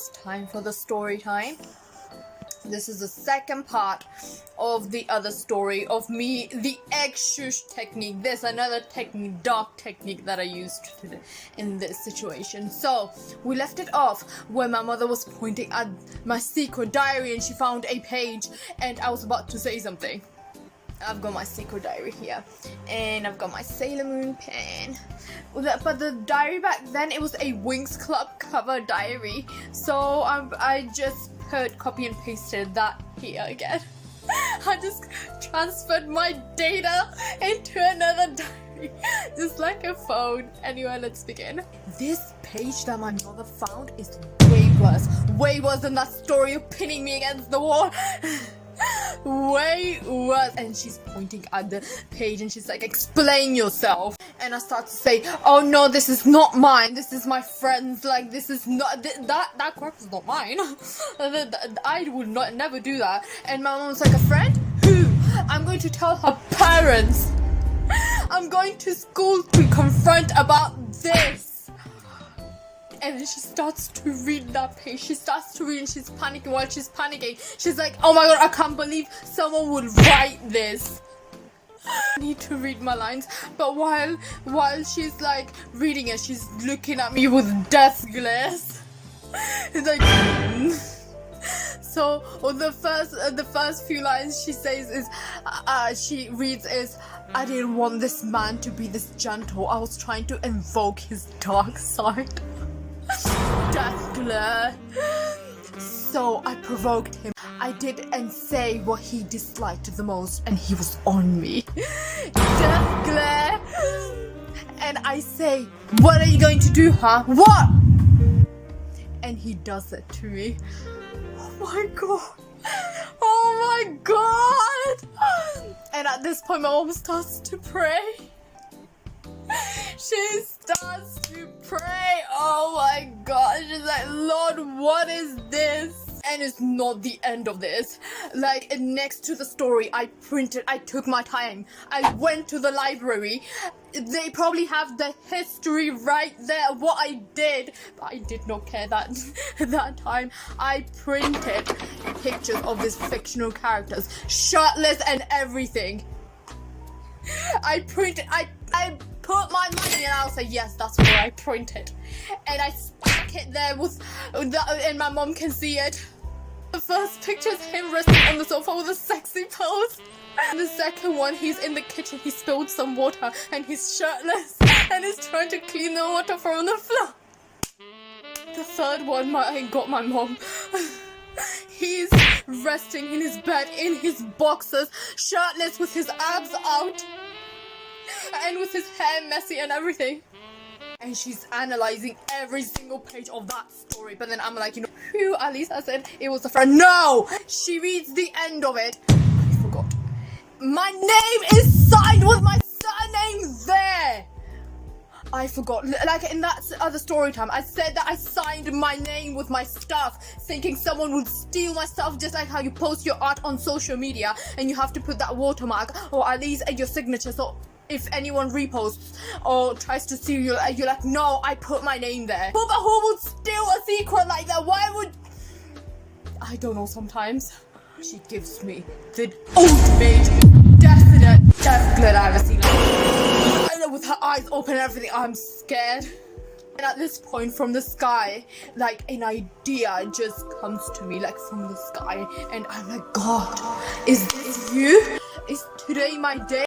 it's time for the story time. This is the second part of the other story of me, the egg shush technique. There's another technique, dark technique that I used in this situation. So, we left it off where my mother was pointing at my secret diary and she found a page and I was about to say something. I've got my secret diary here and I've got my Sailor Moon pen. But the diary back then, it was a Winx Club cover diary. So I just copy and pasted that here again. I just transferred my data into another diary, just like a phone. Anyway, let's begin. This page that my mother found is way worse than that story of pinning me against the wall. Way worse. And she's pointing at the page and she's like, explain yourself. And I start to say, oh no, this is not mine, this is my friend's, like this is not, that crap is not mine. I would never do that. And my mom was like, a friend? Who? I'm going to tell her parents. I'm going to school to confront about this. And then she starts to read that page. She starts to read and she's panicking. While she's panicking, she's like, oh my god, I can't believe someone would write this. I need to read my lines. But while she's like reading it, she's looking at me with death glares. It's like so the first few lines she says is she reads is, I didn't want this man to be this gentle. I was trying to invoke his dark side. Death glare. So I provoked him. I did and say what he disliked the most, and he was on me. Death glare. And I say, what are you going to do, huh? What? And he does it to me. Oh my god. Oh my god. And at this point my mom starts to pray. She starts to pray. Oh my god. She's like, Lord, what is this? And it's not the end of this. Like, next to the story, I took my time. I went to the library. They probably have the history right there, what I did. But I did not care that time. I printed pictures of these fictional characters, shirtless and everything. I put my money and I'll say, yes, that's what I printed. And I stuck it there and my mom can see it. The first picture is him resting on the sofa with a sexy pose. And the second one, he's in the kitchen, he spilled some water and he's shirtless and he's trying to clean the water from the floor. The third one, I got my mom. He's resting in his bed, in his boxers, shirtless with his abs out. And with his hair messy and everything. And she's analyzing every single page of that story. But then I'm like, you know, phew, at least I said it was a friend. No! She reads the end of it. I forgot. My name is signed with my surname there! I forgot. Like in that other story time, I said that I signed my name with my stuff, thinking someone would steal my stuff, just like how you post your art on social media and you have to put that watermark or at least your signature. So if anyone reposts or tries to steal you, you're like, no, I put my name there. But who would steal a secret like that? Why would... I don't know sometimes. She gives me the ultimate death glare I've ever seen. And with her eyes open and everything, I'm scared. And at this point, from the sky, like an idea just comes to me, like from the sky. And I'm like, God, is this you? Is today my day?